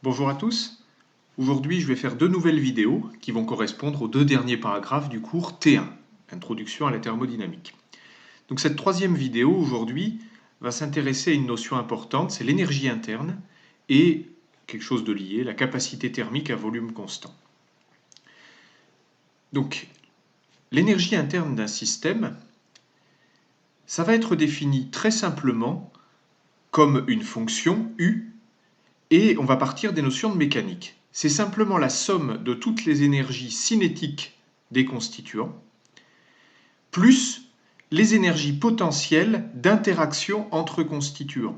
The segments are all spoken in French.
Bonjour à tous. Aujourd'hui, je vais faire deux nouvelles vidéos qui vont correspondre aux deux derniers paragraphes du cours T1, Introduction à la thermodynamique. Donc cette troisième vidéo aujourd'hui va s'intéresser à une notion importante, c'est l'énergie interne et quelque chose de lié, la capacité thermique à volume constant. Donc l'énergie interne d'un système, ça va être défini très simplement comme une fonction U et on va partir des notions de mécanique. C'est simplement la somme de toutes les énergies cinétiques des constituants, plus les énergies potentielles d'interaction entre constituants.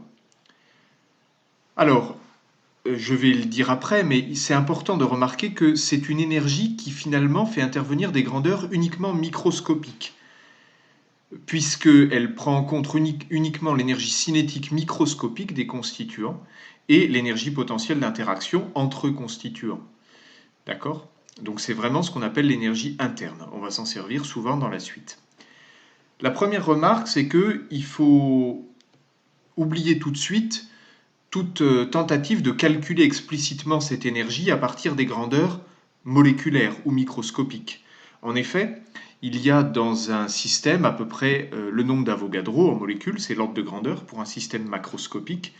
Alors, je vais le dire après, mais c'est important de remarquer que c'est une énergie qui finalement fait intervenir des grandeurs uniquement microscopiques, puisqu'elle prend en compte uniquement l'énergie cinétique microscopique des constituants et l'énergie potentielle d'interaction entre constituants. D'accord ? Donc c'est vraiment ce qu'on appelle l'énergie interne. On va s'en servir souvent dans la suite. La première remarque, c'est qu'il faut oublier tout de suite toute tentative de calculer explicitement cette énergie à partir des grandeurs moléculaires ou microscopiques. En effet, il y a dans un système à peu près le nombre d'Avogadro en molécules, c'est l'ordre de grandeur pour un système macroscopique.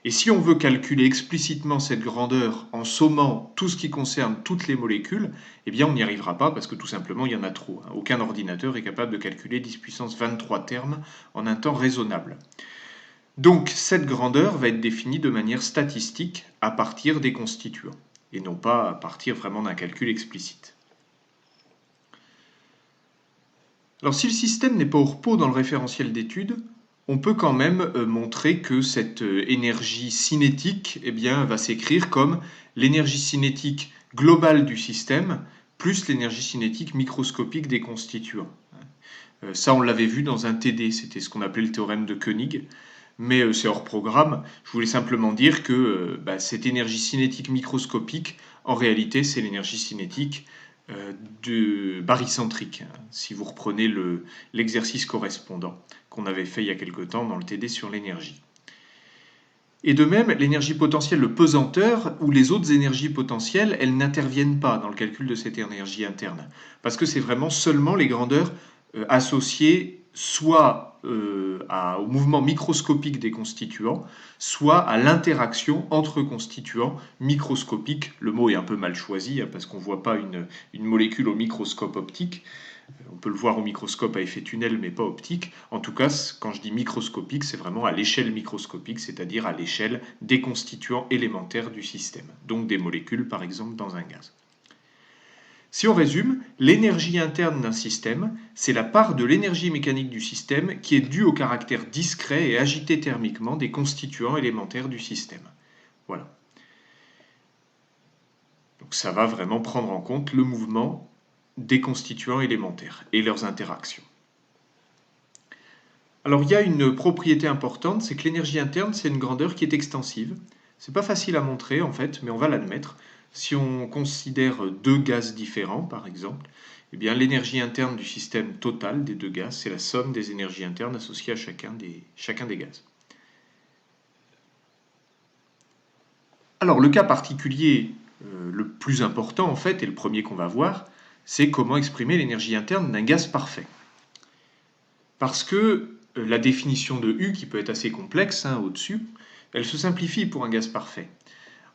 Et si on veut calculer explicitement cette grandeur en sommant tout ce qui concerne toutes les molécules, eh bien on n'y arrivera pas parce que tout simplement il y en a trop. Aucun ordinateur est capable de calculer 10 puissance 23 termes en un temps raisonnable. Donc cette grandeur va être définie de manière statistique à partir des constituants et non pas à partir vraiment d'un calcul explicite. Alors si le système n'est pas au repos dans le référentiel d'étude, on peut quand même montrer que cette énergie cinétique va s'écrire comme l'énergie cinétique globale du système plus l'énergie cinétique microscopique des constituants. Ça, on l'avait vu dans un TD, c'était ce qu'on appelait le théorème de Koenig, mais c'est hors programme. Je voulais simplement dire que cette énergie cinétique microscopique, en réalité, c'est l'énergie cinétique barycentrique, si vous reprenez l'exercice correspondant qu'on avait fait il y a quelque temps dans le TD sur l'énergie. Et de même, l'énergie potentielle de pesanteur ou les autres énergies potentielles, elles n'interviennent pas dans le calcul de cette énergie interne, parce que c'est vraiment seulement les grandeurs associées soit au mouvement microscopique des constituants, soit à l'interaction entre constituants microscopiques. Le mot est un peu mal choisi parce qu'on ne voit pas une molécule au microscope optique. On peut le voir au microscope à effet tunnel, mais pas optique. En tout cas, quand je dis microscopique, c'est vraiment à l'échelle microscopique, c'est-à-dire à l'échelle des constituants élémentaires du système, donc des molécules par exemple dans un gaz. Si on résume, l'énergie interne d'un système, c'est la part de l'énergie mécanique du système qui est due au caractère discret et agité thermiquement des constituants élémentaires du système. Voilà. Donc ça va vraiment prendre en compte le mouvement des constituants élémentaires et leurs interactions. Alors il y a une propriété importante, c'est que l'énergie interne, c'est une grandeur qui est extensive. C'est pas facile à montrer en fait, mais on va l'admettre. Si on considère deux gaz différents, par exemple, eh bien l'énergie interne du système total des deux gaz, c'est la somme des énergies internes associées à chacun des gaz. Alors le cas particulier le plus important en fait, et le premier qu'on va voir, c'est comment exprimer l'énergie interne d'un gaz parfait. Parce que la définition de U, qui peut être assez complexe au-dessus, elle se simplifie pour un gaz parfait.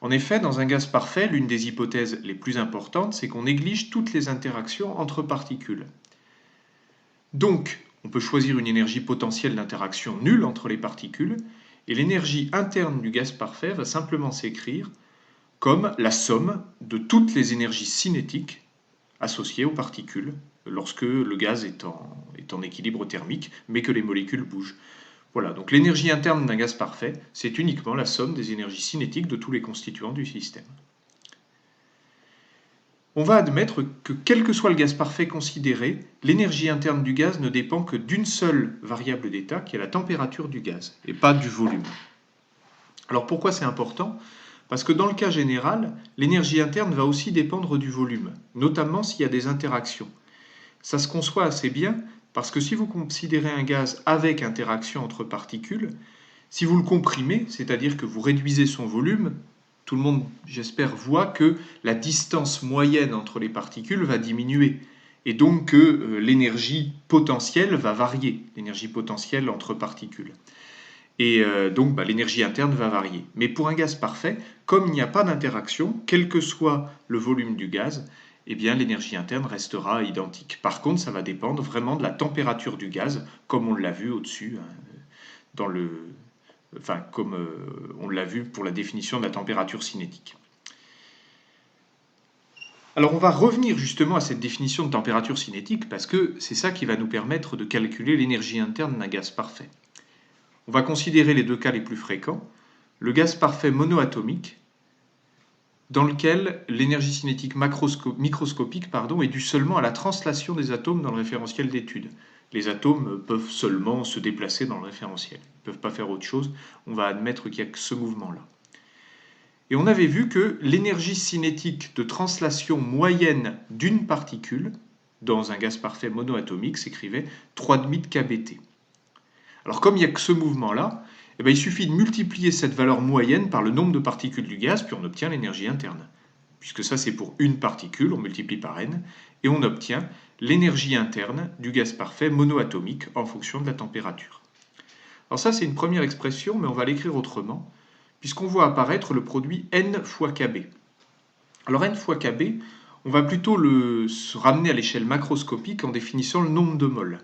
En effet, dans un gaz parfait, l'une des hypothèses les plus importantes, c'est qu'on néglige toutes les interactions entre particules. Donc, on peut choisir une énergie potentielle d'interaction nulle entre les particules, et l'énergie interne du gaz parfait va simplement s'écrire comme la somme de toutes les énergies cinétiques associées aux particules lorsque le gaz est en équilibre thermique, mais que les molécules bougent. Voilà, donc l'énergie interne d'un gaz parfait, c'est uniquement la somme des énergies cinétiques de tous les constituants du système. On va admettre que quel que soit le gaz parfait considéré, l'énergie interne du gaz ne dépend que d'une seule variable d'état, qui est la température du gaz, et pas du volume. Alors pourquoi c'est important ? Parce que dans le cas général, l'énergie interne va aussi dépendre du volume, notamment s'il y a des interactions. Ça se conçoit assez bien parce que si vous considérez un gaz avec interaction entre particules, si vous le comprimez, c'est-à-dire que vous réduisez son volume, tout le monde, j'espère, voit que la distance moyenne entre les particules va diminuer. Et donc que l'énergie potentielle va varier, l'énergie potentielle entre particules. Et donc l'énergie interne va varier. Mais pour un gaz parfait, comme il n'y a pas d'interaction, quel que soit le volume du gaz, eh bien l'énergie interne restera identique. Par contre, ça va dépendre vraiment de la température du gaz, comme on l'a vu au-dessus, dans le, enfin comme on l'a vu pour la définition de la température cinétique. Alors on va revenir justement à cette définition de température cinétique parce que c'est ça qui va nous permettre de calculer l'énergie interne d'un gaz parfait. On va considérer les deux cas les plus fréquents. Le gaz parfait monoatomique, dans lequel l'énergie cinétique microscopique est due seulement à la translation des atomes dans le référentiel d'étude. Les atomes peuvent seulement se déplacer dans le référentiel. Ils ne peuvent pas faire autre chose. On va admettre qu'il n'y a que ce mouvement-là. Et on avait vu que l'énergie cinétique de translation moyenne d'une particule dans un gaz parfait monoatomique s'écrivait 3,5 de kBt. Alors comme il n'y a que ce mouvement-là, il suffit de multiplier cette valeur moyenne par le nombre de particules du gaz, puis on obtient l'énergie interne. Puisque ça c'est pour une particule, on multiplie par n, et on obtient l'énergie interne du gaz parfait monoatomique en fonction de la température. Alors ça c'est une première expression, mais on va l'écrire autrement, puisqu'on voit apparaître le produit n fois Kb. Alors n fois Kb, on va plutôt se ramener à l'échelle macroscopique en définissant le nombre de moles.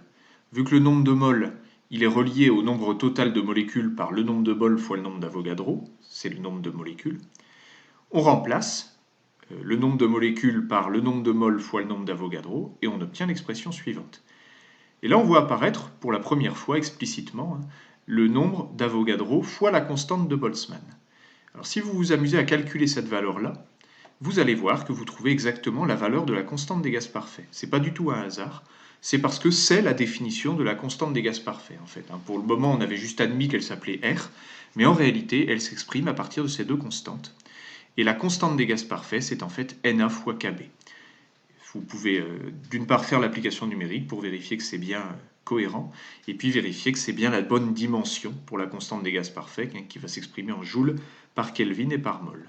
Vu que le nombre de moles, il est relié au nombre total de molécules par le nombre de moles fois le nombre d'Avogadro, c'est le nombre de molécules, on remplace le nombre de molécules par le nombre de moles fois le nombre d'Avogadro et on obtient l'expression suivante. Et là on voit apparaître pour la première fois explicitement le nombre d'Avogadro fois la constante de Boltzmann. Alors si vous vous amusez à calculer cette valeur-là, vous allez voir que vous trouvez exactement la valeur de la constante des gaz parfaits. Ce n'est pas du tout un hasard, c'est parce que c'est la définition de la constante des gaz parfaits en fait. Pour le moment, on avait juste admis qu'elle s'appelait R, mais en réalité, elle s'exprime à partir de ces deux constantes. Et la constante des gaz parfaits, c'est en fait Na fois Kb. Vous pouvez d'une part faire l'application numérique pour vérifier que c'est bien cohérent, et puis vérifier que c'est bien la bonne dimension pour la constante des gaz parfaits, qui va s'exprimer en joules par Kelvin et par mol.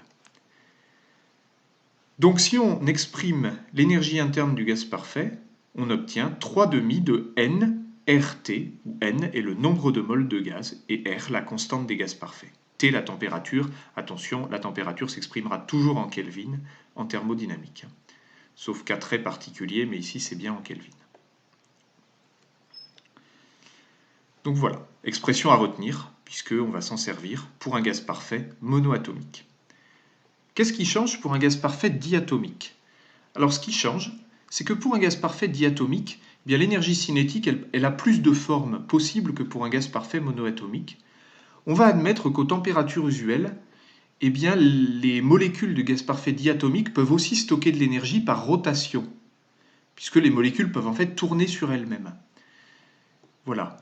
Donc si on exprime l'énergie interne du gaz parfait, on obtient 3,5 de N RT, où N est le nombre de moles de gaz, et R la constante des gaz parfaits. T la température, attention, la température s'exprimera toujours en Kelvin en thermodynamique. Sauf cas très particulier, mais ici c'est bien en Kelvin. Donc voilà, expression à retenir, puisqu'on va s'en servir pour un gaz parfait monoatomique. Qu'est-ce qui change pour un gaz parfait diatomique? Alors ce qui change, c'est que pour un gaz parfait diatomique, bien l'énergie cinétique elle a plus de formes possibles que pour un gaz parfait monoatomique. On va admettre qu'aux températures usuelles, eh bien, les molécules de gaz parfait diatomique peuvent aussi stocker de l'énergie par rotation, puisque les molécules peuvent en fait tourner sur elles-mêmes. Voilà.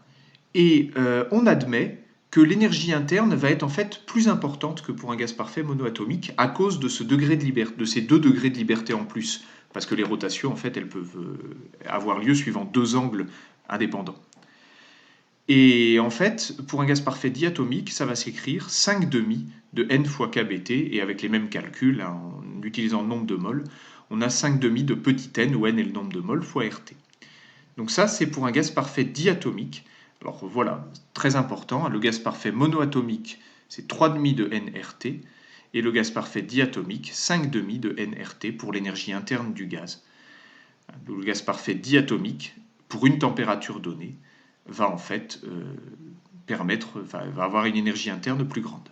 Et on admet que l'énergie interne va être en fait plus importante que pour un gaz parfait monoatomique à cause de, ces 2 degrés de liberté en plus, parce que les rotations en fait elles peuvent avoir lieu suivant 2 angles indépendants. Et en fait, pour un gaz parfait diatomique, ça va s'écrire 5,5 de N fois kBt, et avec les mêmes calculs, en utilisant le nombre de moles, on a 5,5 de petit n, où N est le nombre de moles, fois RT. Donc ça, c'est pour un gaz parfait diatomique. Alors voilà, très important, le gaz parfait monoatomique, c'est 3,5 de nRT, et le gaz parfait diatomique, 5,5 de nRT pour l'énergie interne du gaz. Le gaz parfait diatomique, pour une température donnée, va en fait va avoir une énergie interne plus grande.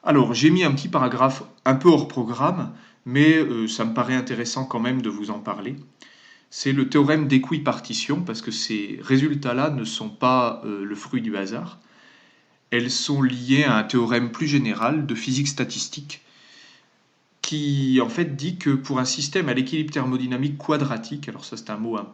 Alors, j'ai mis un petit paragraphe un peu hors programme, mais ça me paraît intéressant quand même de vous en parler. C'est le théorème d'équipartition, parce que ces résultats-là ne sont pas le fruit du hasard. Elles sont liées à un théorème plus général de physique statistique qui en fait dit que pour un système à l'équilibre thermodynamique quadratique, alors ça c'est un mot un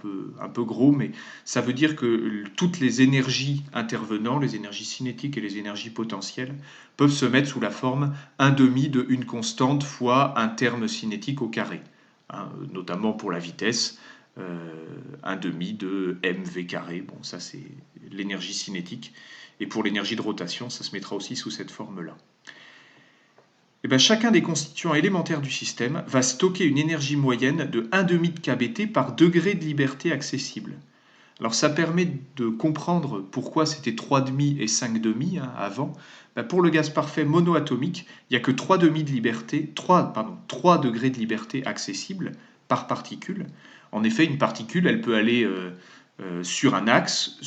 peu gros, mais ça veut dire que toutes les énergies intervenant, les énergies cinétiques et les énergies potentielles, peuvent se mettre sous la forme 1/2 de une constante fois un terme cinétique au carré, hein, notamment pour la vitesse. 1/2 de mv carré, bon ça c'est l'énergie cinétique, et pour l'énergie de rotation ça se mettra aussi sous cette forme là. Eh bien, chacun des constituants élémentaires du système va stocker une énergie moyenne de 1,5 de kBT par degré de liberté accessible. Alors ça permet de comprendre pourquoi c'était 3,5 et 5,5 avant. Ben, pour le gaz parfait monoatomique, il n'y a que 3,5 de liberté, 3 degrés de liberté accessibles par particule. En effet, une particule, elle peut aller sur un axe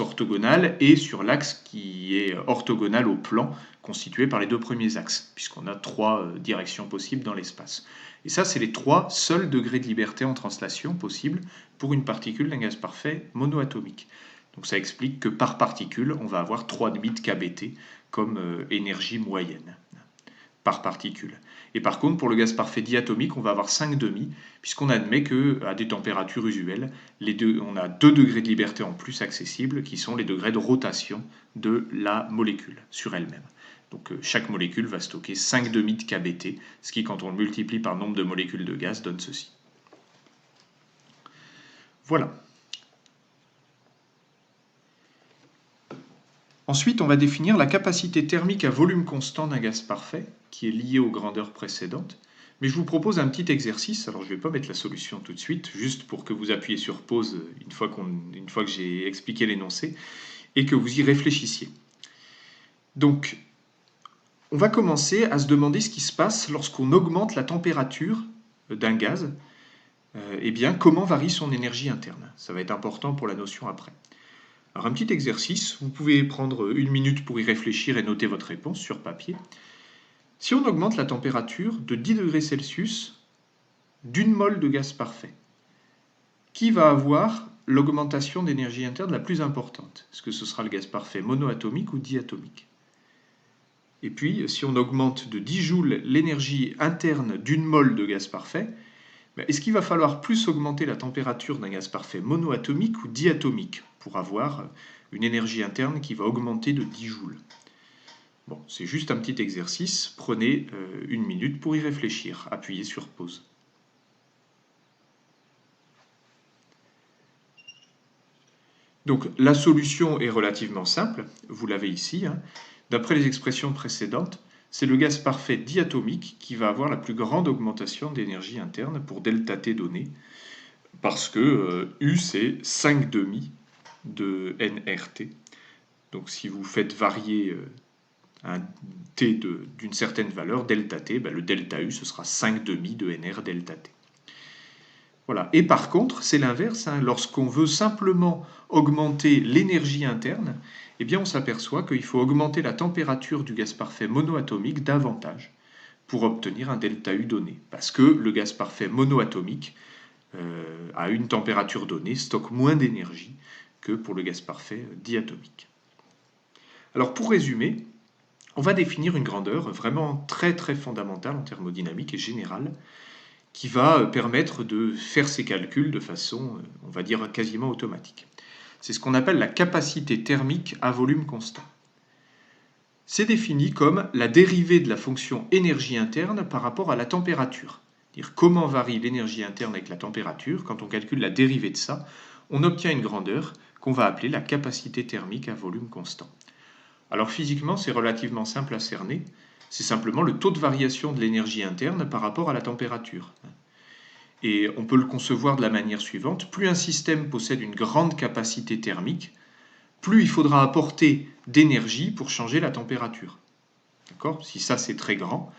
orthogonal et sur l'axe qui est orthogonal au plan constitué par les deux premiers axes, puisqu'on a 3 directions possibles dans l'espace. Et ça, c'est les 3 seuls degrés de liberté en translation possibles pour une particule d'un gaz parfait monoatomique. Donc ça explique que par particule, on va avoir 3,5 de kBT comme énergie moyenne par particule. Et par contre, pour le gaz parfait diatomique, on va avoir 5,5, puisqu'on admet qu'à des températures usuelles, on a 2 degrés de liberté en plus accessibles, qui sont les degrés de rotation de la molécule sur elle-même. Donc chaque molécule va stocker 5,5 de kBT, ce qui, quand on le multiplie par le nombre de molécules de gaz, donne ceci. Voilà. Ensuite, on va définir la capacité thermique à volume constant d'un gaz parfait, qui est liée aux grandeurs précédentes. Mais je vous propose un petit exercice. Alors, je ne vais pas mettre la solution tout de suite, juste pour que vous appuyez sur pause une fois que j'ai expliqué l'énoncé, et que vous y réfléchissiez. Donc, on va commencer à se demander ce qui se passe lorsqu'on augmente la température d'un gaz. Eh bien, comment varie son énergie interne? Ça va être important pour la notion après. Alors un petit exercice, vous pouvez prendre 1 minute pour y réfléchir et noter votre réponse sur papier. Si on augmente la température de 10 degrés Celsius d'1 mol de gaz parfait, qui va avoir l'augmentation d'énergie interne la plus importante? Est-ce que ce sera le gaz parfait monoatomique ou diatomique? Et puis, si on augmente de 10 joules l'énergie interne d'1 mol de gaz parfait, est-ce qu'il va falloir plus augmenter la température d'un gaz parfait monoatomique ou diatomique pour avoir une énergie interne qui va augmenter de 10 joules? Bon, c'est juste un petit exercice. Prenez 1 minute pour y réfléchir. Appuyez sur pause. Donc la solution est relativement simple. Vous l'avez ici. D'après les expressions précédentes, c'est le gaz parfait diatomique qui va avoir la plus grande augmentation d'énergie interne pour delta T donné, parce que U c'est 5,5 de nRT. Donc si vous faites varier un T d'une certaine valeur, delta T, le delta U ce sera 5,5 de nR delta T. Voilà. Et par contre, c'est l'inverse. Lorsqu'on veut simplement augmenter l'énergie interne, eh bien on s'aperçoit qu'il faut augmenter la température du gaz parfait monoatomique davantage pour obtenir un delta U donné. Parce que le gaz parfait monoatomique, à une température donnée, stocke moins d'énergie que pour le gaz parfait diatomique. Alors pour résumer, on va définir une grandeur vraiment très très fondamentale en thermodynamique et générale, qui va permettre de faire ces calculs de façon, on va dire, quasiment automatique. C'est ce qu'on appelle la capacité thermique à volume constant. C'est défini comme la dérivée de la fonction énergie interne par rapport à la température. C'est-à-dire comment varie l'énergie interne avec la température. Quand on calcule la dérivée de ça, on obtient une grandeur qu'on va appeler la capacité thermique à volume constant. Alors physiquement, c'est relativement simple à cerner. C'est simplement le taux de variation de l'énergie interne par rapport à la température. Et on peut le concevoir de la manière suivante. Plus un système possède une grande capacité thermique, plus il faudra apporter d'énergie pour changer la température. D'accord ? Si ça c'est très grand,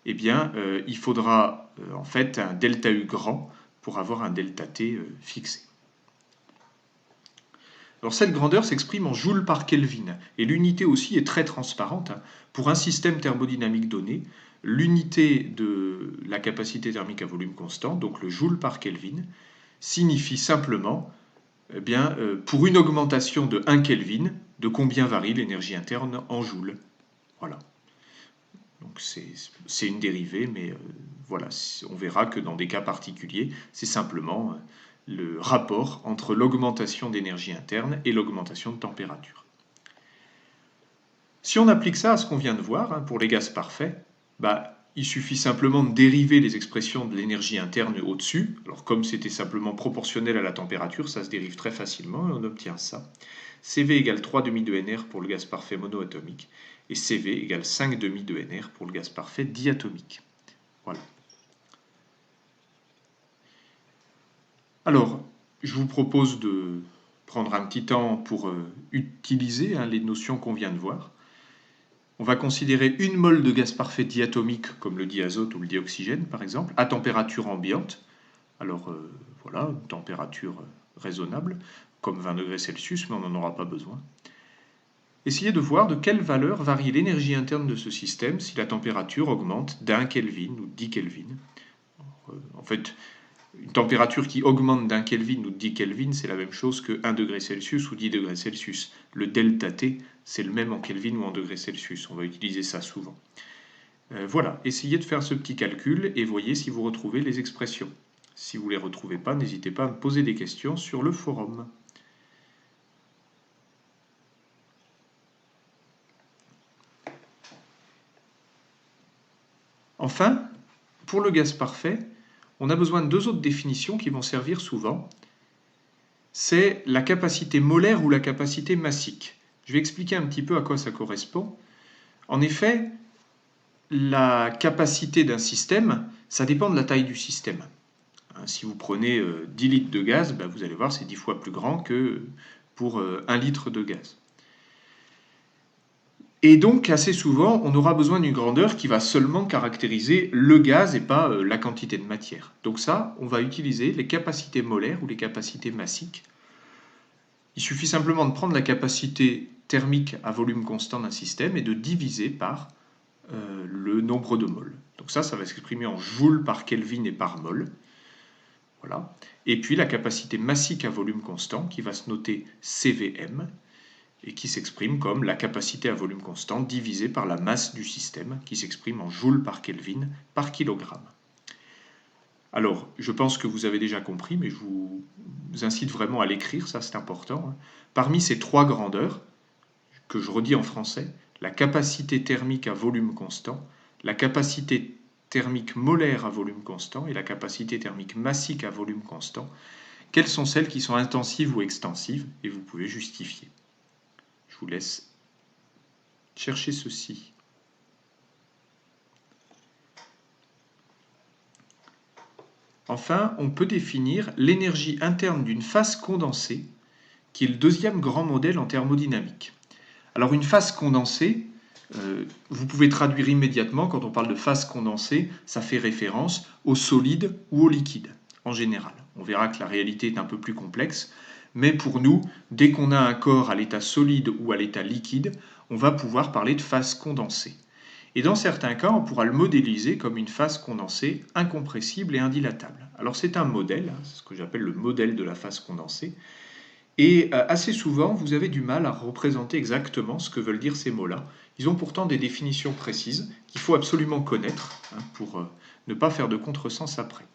eh bien il faudra en fait un delta U grand pour avoir un delta T fixé. Alors cette grandeur s'exprime en joules par Kelvin, et l'unité aussi est très transparente. Pour un système thermodynamique donné, l'unité de la capacité thermique à volume constant, donc le joule par Kelvin, signifie simplement, pour une augmentation de 1 Kelvin, de combien varie l'énergie interne en joules. Voilà. Donc c'est une dérivée, mais voilà, on verra que dans des cas particuliers, c'est simplement le rapport entre l'augmentation d'énergie interne et l'augmentation de température. Si on applique ça à ce qu'on vient de voir, pour les gaz parfaits, il suffit simplement de dériver les expressions de l'énergie interne au-dessus. Alors comme c'était simplement proportionnel à la température, ça se dérive très facilement et on obtient ça. CV égale 3,5 de nR pour le gaz parfait monoatomique et CV égale 5 demi de NR pour le gaz parfait diatomique. Voilà. Alors, je vous propose de prendre un petit temps pour utiliser les notions qu'on vient de voir. On va considérer une mole de gaz parfait diatomique, comme le diazote ou le dioxygène par exemple, à température ambiante. Alors voilà, une température raisonnable, comme 20 degrés Celsius, mais on n'en aura pas besoin. Essayez de voir de quelle valeur varie l'énergie interne de ce système si la température augmente d'1 Kelvin ou 10 Kelvin. En fait, une température qui augmente d'1 Kelvin ou de 10 Kelvin, c'est la même chose que 1 degré Celsius ou 10 degrés Celsius. Le delta T, c'est le même en Kelvin ou en degrés Celsius. On va utiliser ça souvent. Voilà, essayez de faire ce petit calcul et voyez si vous retrouvez les expressions. Si vous ne les retrouvez pas, n'hésitez pas à me poser des questions sur le forum. Enfin, pour le gaz parfait, on a besoin de deux autres définitions qui vont servir souvent. C'est la capacité molaire ou la capacité massique. Je vais expliquer un petit peu à quoi ça correspond. En effet, la capacité d'un système, ça dépend de la taille du système. Si vous prenez 10 litres de gaz, vous allez voir, c'est 10 fois plus grand que pour 1 litre de gaz. Et donc, assez souvent, on aura besoin d'une grandeur qui va seulement caractériser le gaz et pas la quantité de matière. Donc ça, on va utiliser les capacités molaires ou les capacités massiques. Il suffit simplement de prendre la capacité thermique à volume constant d'un système et de diviser par le nombre de moles. Donc ça va s'exprimer en joules par Kelvin et par mol. Voilà. Et puis la capacité massique à volume constant qui va se noter CVM et qui s'exprime comme la capacité à volume constant divisée par la masse du système qui s'exprime en joules par Kelvin par kilogramme. Alors, je pense que vous avez déjà compris, mais je vous incite vraiment à l'écrire, ça c'est important. Parmi ces trois grandeurs, que je redis en français, la capacité thermique à volume constant, la capacité thermique molaire à volume constant et la capacité thermique massique à volume constant, quelles sont celles qui sont intensives ou extensives, et vous pouvez justifier. Je vous laisse chercher ceci. Enfin, on peut définir l'énergie interne d'une phase condensée, qui est le deuxième grand modèle en thermodynamique. Alors une phase condensée, vous pouvez traduire immédiatement, quand on parle de phase condensée, ça fait référence au solide ou au liquide, en général. On verra que la réalité est un peu plus complexe, mais pour nous, dès qu'on a un corps à l'état solide ou à l'état liquide, on va pouvoir parler de phase condensée. Et dans certains cas, on pourra le modéliser comme une phase condensée incompressible et indilatable. Alors c'est un modèle, c'est ce que j'appelle le modèle de la phase condensée, et assez souvent, vous avez du mal à représenter exactement ce que veulent dire ces mots-là. Ils ont pourtant des définitions précises qu'il faut absolument connaître pour ne pas faire de contresens après.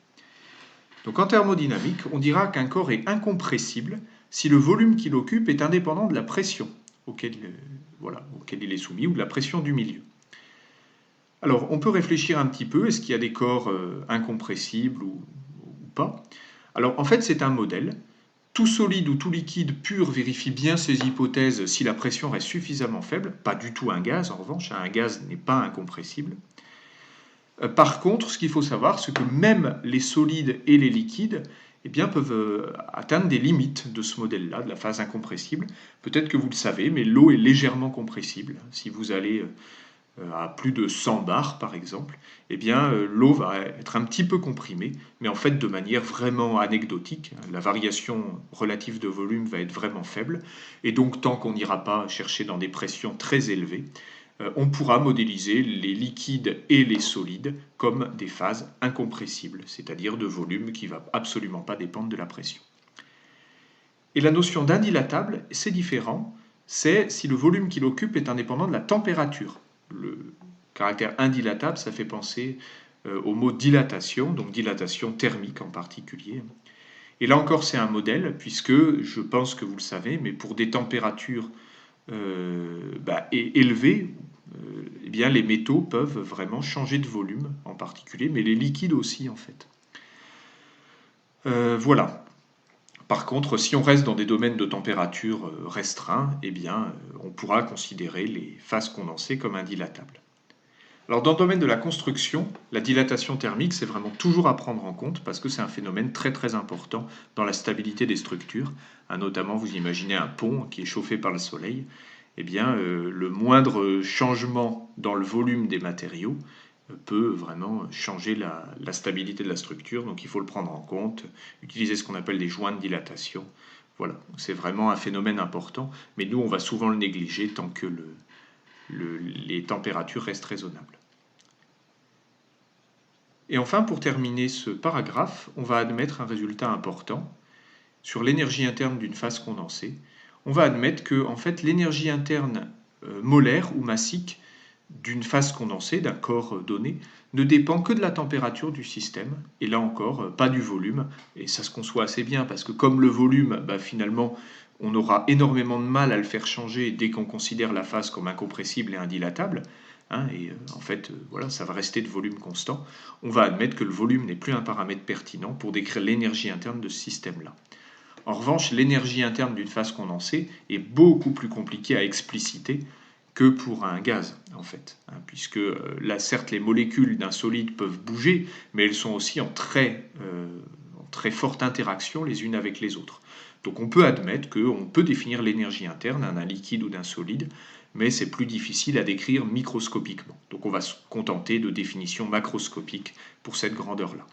Donc en thermodynamique, on dira qu'un corps est incompressible si le volume qu'il occupe est indépendant de la pression auquel il est soumis ou de la pression du milieu. Alors on peut réfléchir un petit peu, est-ce qu'il y a des corps incompressibles ou pas? Alors en fait c'est un modèle. Tout solide ou tout liquide pur vérifie bien ces hypothèses si la pression reste suffisamment faible, pas du tout un gaz en revanche, un gaz n'est pas incompressible. Par contre, ce qu'il faut savoir, c'est que même les solides et les liquides peuvent atteindre des limites de ce modèle-là, de la phase incompressible. Peut-être que vous le savez, mais l'eau est légèrement compressible. Si vous allez à plus de 100 bars par exemple, l'eau va être un petit peu comprimée, mais en fait de manière vraiment anecdotique. La variation relative de volume va être vraiment faible, et donc tant qu'on n'ira pas chercher dans des pressions très élevées, on pourra modéliser les liquides et les solides comme des phases incompressibles, c'est-à-dire de volume qui ne va absolument pas dépendre de la pression. Et la notion d'indilatable, c'est différent, c'est si le volume qu'il occupe est indépendant de la température. Le caractère indilatable, ça fait penser au mot dilatation, donc dilatation thermique en particulier. Et là encore, c'est un modèle, puisque je pense que vous le savez, mais pour des températures élevées, les métaux peuvent vraiment changer de volume en particulier, mais les liquides aussi en fait. Voilà. Par contre, si on reste dans des domaines de température restreints, eh bien, on pourra considérer les phases condensées comme indilatables. Alors dans le domaine de la construction, la dilatation thermique, c'est vraiment toujours à prendre en compte parce que c'est un phénomène très très important dans la stabilité des structures. Notamment, vous imaginez un pont qui est chauffé par le soleil. Eh bien, le moindre changement dans le volume des matériaux peut vraiment changer la stabilité de la structure. Donc il faut le prendre en compte, utiliser ce qu'on appelle des joints de dilatation. Voilà, c'est vraiment un phénomène important, mais nous on va souvent le négliger tant que les températures restent raisonnables. Et enfin, pour terminer ce paragraphe, on va admettre un résultat important sur l'énergie interne d'une phase condensée. On va admettre que en fait, l'énergie interne molaire ou massique d'une phase condensée, d'un corps donné, ne dépend que de la température du système, et là encore, pas du volume, et ça se conçoit assez bien, parce que comme le volume, finalement, on aura énormément de mal à le faire changer dès qu'on considère la phase comme incompressible et indilatable, et en fait, voilà, ça va rester de volume constant. On va admettre que le volume n'est plus un paramètre pertinent pour décrire l'énergie interne de ce système-là. En revanche, l'énergie interne d'une phase condensée est beaucoup plus compliquée à expliciter que pour un gaz, en fait, puisque là, certes, les molécules d'un solide peuvent bouger, mais elles sont aussi en très forte interaction les unes avec les autres. Donc on peut admettre qu'on peut définir l'énergie interne d'un liquide ou d'un solide, mais c'est plus difficile à décrire microscopiquement. Donc on va se contenter de définitions macroscopiques pour cette grandeur-là.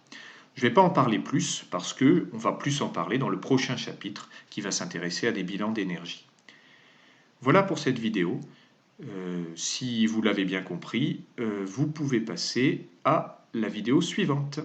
Je ne vais pas en parler plus parce qu'on va plus en parler dans le prochain chapitre qui va s'intéresser à des bilans d'énergie. Voilà pour cette vidéo. Si vous l'avez bien compris, vous pouvez passer à la vidéo suivante.